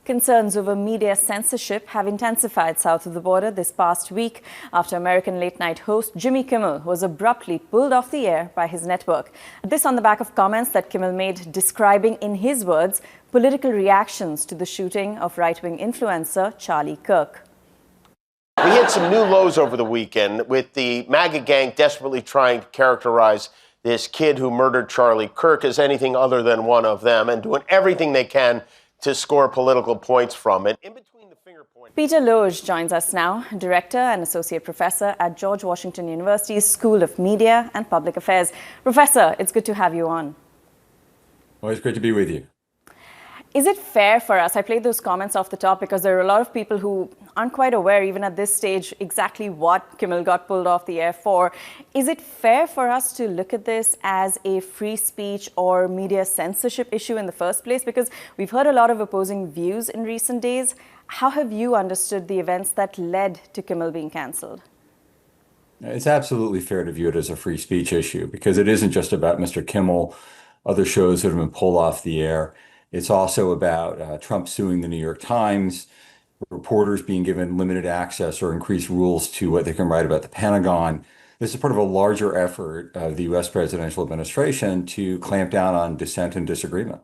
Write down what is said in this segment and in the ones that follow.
Concerns over media censorship have intensified south of the border this past week after American late-night host Jimmy Kimmel was abruptly pulled off the air by his network. This on the back of comments that Kimmel made describing, in his words, political reactions to the shooting of right-wing influencer Charlie Kirk. We hit some new lows over the weekend with the MAGA gang desperately trying to characterize this kid who murdered Charlie Kirk as anything other than one of them and doing everything they can to score political points from it. In between the finger points. Peter Loge joins us now, Director and Associate Professor at George Washington University's School of Media and Public Affairs. Professor, it's good to have you on. Always great to be with you. Is it fair for us, I played those comments off the top because there are a lot of people who aren't quite aware, even at this stage, exactly what Kimmel got pulled off the air for. Is it fair for us to look at this as a free speech or media censorship issue in the first place? Because we've heard a lot of opposing views in recent days. How have you understood the events that led to Kimmel being cancelled? It's absolutely fair to view it as a free speech issue because it isn't just about Mr. Kimmel, other shows that have been pulled off the air. It's also about Trump suing the New York Times, reporters being given limited access or increased rules to what they can write about the Pentagon. This is part of a larger effort of the U.S. presidential administration to clamp down on dissent and disagreement.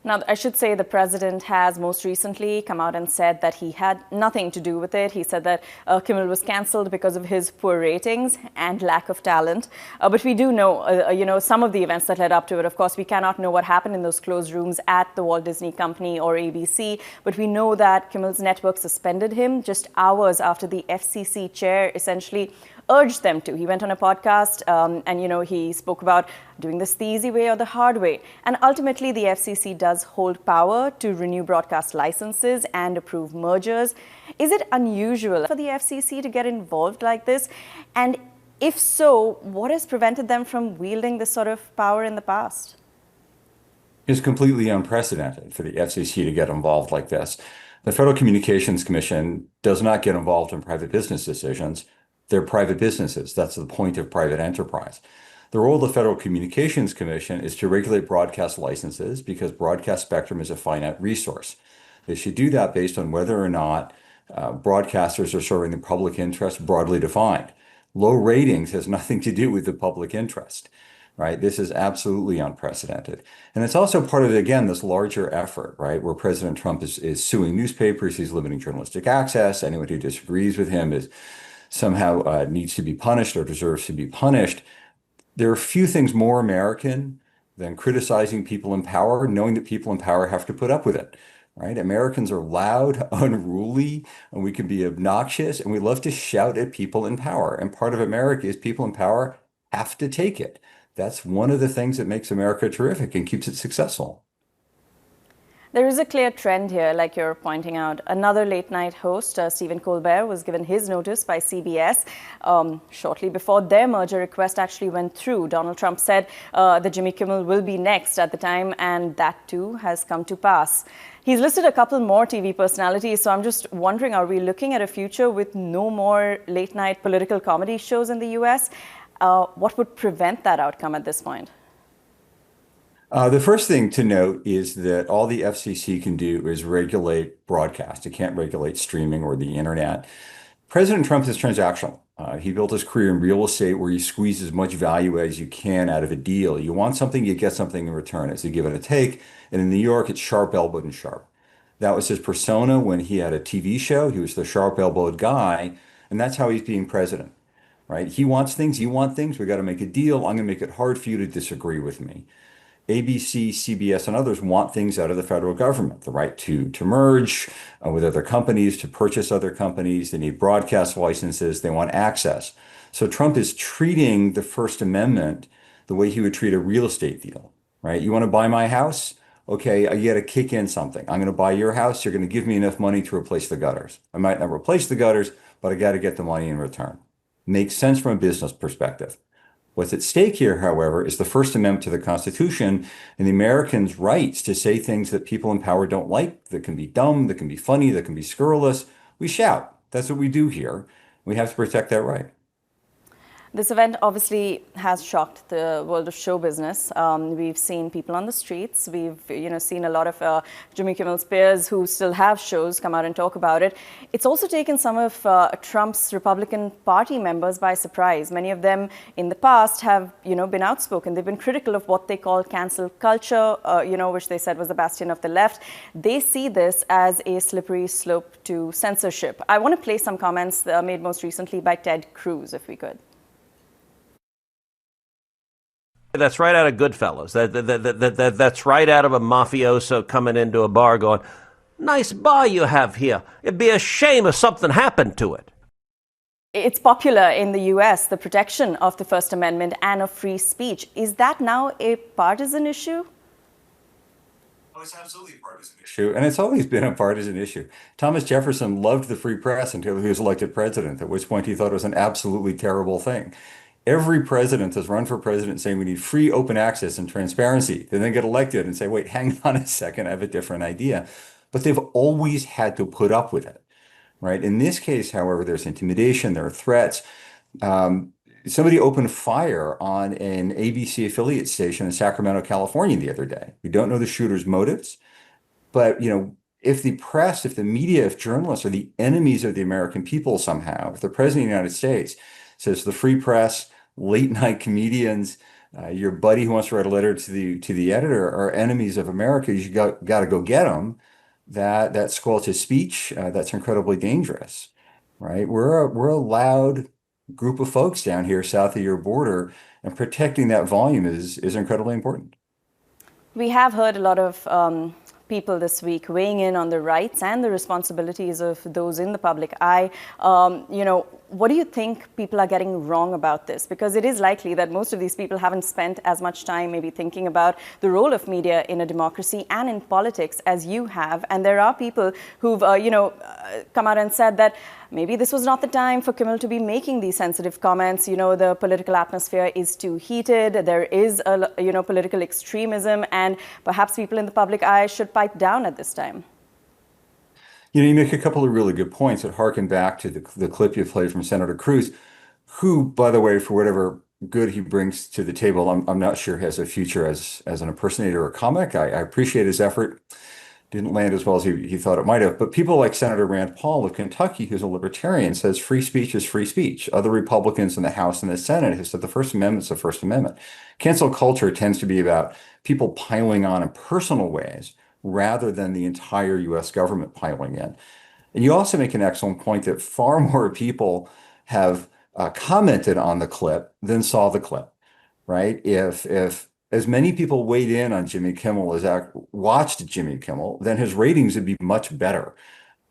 Now, I should say the president has most recently come out and said that he had nothing to do with it. He said that Kimmel was cancelled because of his poor ratings and lack of talent. But we do know, some of the events that led up to it. Of course, we cannot know what happened in those closed rooms at the Walt Disney Company or ABC. But we know that Kimmel's network suspended him just hours after the FCC chair essentially urged them to. He went on a podcast and he spoke about doing this the easy way or the hard way. And ultimately, the FCC does hold power to renew broadcast licenses and approve mergers. Is it unusual for the FCC to get involved like this? And if so, what has prevented them from wielding this sort of power in the past? It's completely unprecedented for the FCC to get involved like this. The Federal Communications Commission does not get involved in private business decisions. They're private businesses. That's the point of private enterprise. The role of the Federal Communications Commission is to regulate broadcast licenses because broadcast spectrum is a finite resource. They should do that based on whether or not broadcasters are serving the public interest broadly defined. Low ratings has nothing to do with the public interest, right? This is absolutely unprecedented. And it's also part of, again, this larger effort, right, where President Trump is suing newspapers, he's limiting journalistic access. Anyone who disagrees with him is somehow needs to be punished or deserves to be punished. There are few things more American than criticizing people in power, knowing that people in power have to put up with it, right? Americans are loud, unruly, and we can be obnoxious, and we love to shout at people in power. And part of America is people in power have to take it. That's one of the things that makes America terrific and keeps it successful. There is a clear trend here, like you're pointing out. Another late-night host, Stephen Colbert, was given his notice by CBS shortly before their merger request actually went through. Donald Trump said that Jimmy Kimmel will be next at the time, and that too has come to pass. He's listed a couple more TV personalities, so I'm just wondering, are we looking at a future with no more late-night political comedy shows in the U.S.? What would prevent that outcome at this point? The first thing to note is that all the FCC can do is regulate broadcast. It can't regulate streaming or the internet. President Trump is transactional. He built his career in real estate where you squeeze as much value as you can out of a deal. You want something, you get something in return. It's a give and a take. And in New York, it's sharp elbowed and sharp. That was his persona when he had a TV show. He was the sharp elbowed guy. And that's how he's being president, right? He wants things, you want things. We got to make a deal. I'm going to make it hard for you to disagree with me. ABC, CBS, and others want things out of the federal government, the right to merge with other companies, to purchase other companies. They need broadcast licenses. They want access. So Trump is treating the First Amendment the way he would treat a real estate deal, right? You want to buy my house? Okay, you got to kick in something. I'm going to buy your house. You're going to give me enough money to replace the gutters. I might not replace the gutters, but I got to get the money in return. Makes sense from a business perspective. What's at stake here, however, is the First Amendment to the Constitution and the Americans' rights to say things that people in power don't like, that can be dumb, that can be funny, that can be scurrilous. We shout. That's what we do here. We have to protect that right. This event obviously has shocked the world of show business. We've seen people on the streets. We've seen a lot of Jimmy Kimmel's peers who still have shows come out and talk about it. It's also taken some of Trump's Republican Party members by surprise. Many of them in the past have been outspoken. They've been critical of what they call cancel culture, which they said was the bastion of the left. They see this as a slippery slope to censorship. I want to play some comments made most recently by Ted Cruz, if we could. That's right out of Goodfellas. That's right out of a mafioso coming into a bar going, "Nice bar you have here. It'd be a shame if something happened to it." It's popular in the US, the protection of the First Amendment and of free speech. Is that now a partisan issue? Oh, it's absolutely a partisan issue, and it's always been a partisan issue. Thomas Jefferson loved the free press until he was elected president, at which point he thought it was an absolutely terrible thing. Every president has run for president saying we need free, open access and transparency. They then get elected and say, wait, hang on a second, I have a different idea. But they've always had to put up with it, right? In this case, however, there's intimidation, there are threats. Somebody opened fire on an ABC affiliate station in Sacramento, California the other day. We don't know the shooter's motives, but if the press, if the media, if journalists are the enemies of the American people somehow, if the president of the United States says the free press, late night comedians, your buddy who wants to write a letter to the editor are enemies of America, you got to go get them. That squelches speech. That's incredibly dangerous, right? We're a loud group of folks down here south of your border, and protecting that volume is incredibly important. We have heard a lot of people this week weighing in on the rights and the responsibilities of those in the public eye. What do you think people are getting wrong about this? Because it is likely that most of these people haven't spent as much time maybe thinking about the role of media in a democracy and in politics as you have. And there are people who've, come out and said that maybe this was not the time for Kimmel to be making these sensitive comments. The political atmosphere is too heated. There is political extremism, and perhaps people in the public eye should pipe down at this time. You make a couple of really good points that harken back to the clip you played from Senator Cruz, who, by the way, for whatever good he brings to the table, I'm not sure has a future as an impersonator or comic. I appreciate his effort. Didn't land as well as he thought it might have. But people like Senator Rand Paul of Kentucky, who's a libertarian, says free speech is free speech. Other Republicans in the House and the Senate have said the First Amendment's the First Amendment. Cancel culture tends to be about people piling on in personal ways rather than the entire U.S. government piling in. And you also make an excellent point that far more people have commented on the clip than saw the clip, right? If as many people weighed in on Jimmy Kimmel as watched Jimmy Kimmel, then his ratings would be much better.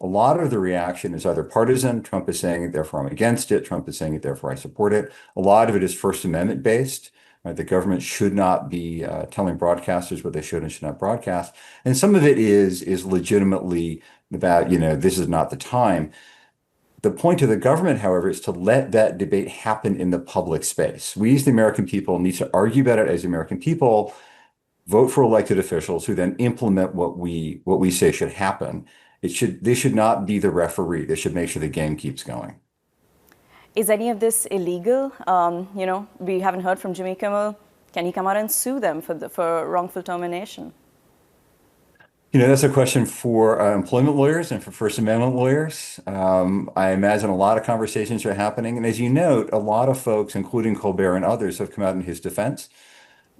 A lot of the reaction is either partisan. Trump is saying it, therefore I'm against it. Trump is saying it, therefore I support it. A lot of it is First Amendment based. Right? The government should not be telling broadcasters what they should and should not broadcast. And some of it is legitimately about, this is not the time. The point of the government, however, is to let that debate happen in the public space. We as the American people need to argue about it as the American people, vote for elected officials who then implement what we say should happen. They should not be the referee. They should make sure the game keeps going. Is any of this illegal? We haven't heard from Jimmy Kimmel. Can he come out and sue them for wrongful termination? That's a question for employment lawyers and for First Amendment lawyers. I imagine a lot of conversations are happening. And as you note, a lot of folks, including Colbert and others, have come out in his defense.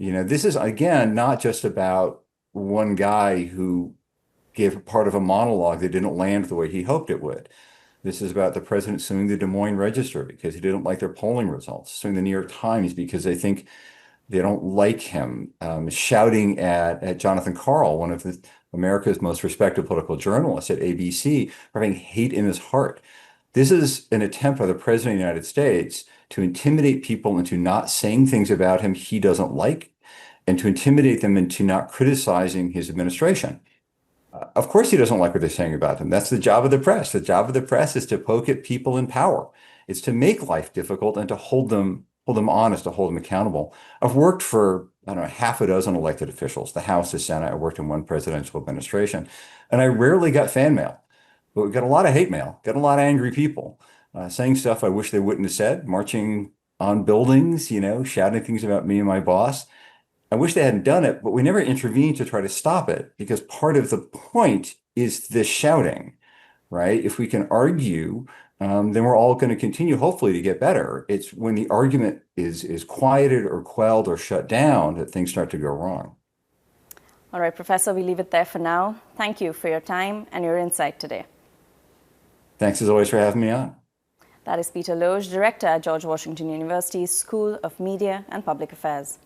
This is, again, not just about one guy who gave part of a monologue that didn't land the way he hoped it would. This is about the president suing the Des Moines Register because he didn't like their polling results, suing the New York Times because they think they don't like him, shouting at Jonathan Karl, one of America's most respected political journalists at ABC, for having hate in his heart. This is an attempt by the president of the United States to intimidate people into not saying things about him he doesn't like, and to intimidate them into not criticizing his administration. Of course, he doesn't like what they're saying about him. That's the job of the press. The job of the press is to poke at people in power. It's to make life difficult and to hold them honest, to hold them accountable. I've worked for, half a dozen elected officials, the House, the Senate. I worked in one presidential administration, and I rarely got fan mail, but we got a lot of hate mail, got a lot of angry people saying stuff I wish they wouldn't have said, marching on buildings, shouting things about me and my boss. I wish they hadn't done it, but we never intervened to try to stop it because part of the point is this shouting, right? If we can argue, then we're all going to continue, hopefully, to get better. It's when the argument is quieted or quelled or shut down that things start to go wrong. All right, Professor, we leave it there for now. Thank you for your time and your insight today. Thanks as always for having me on. That is Peter Loge, Director at George Washington University's School of Media and Public Affairs.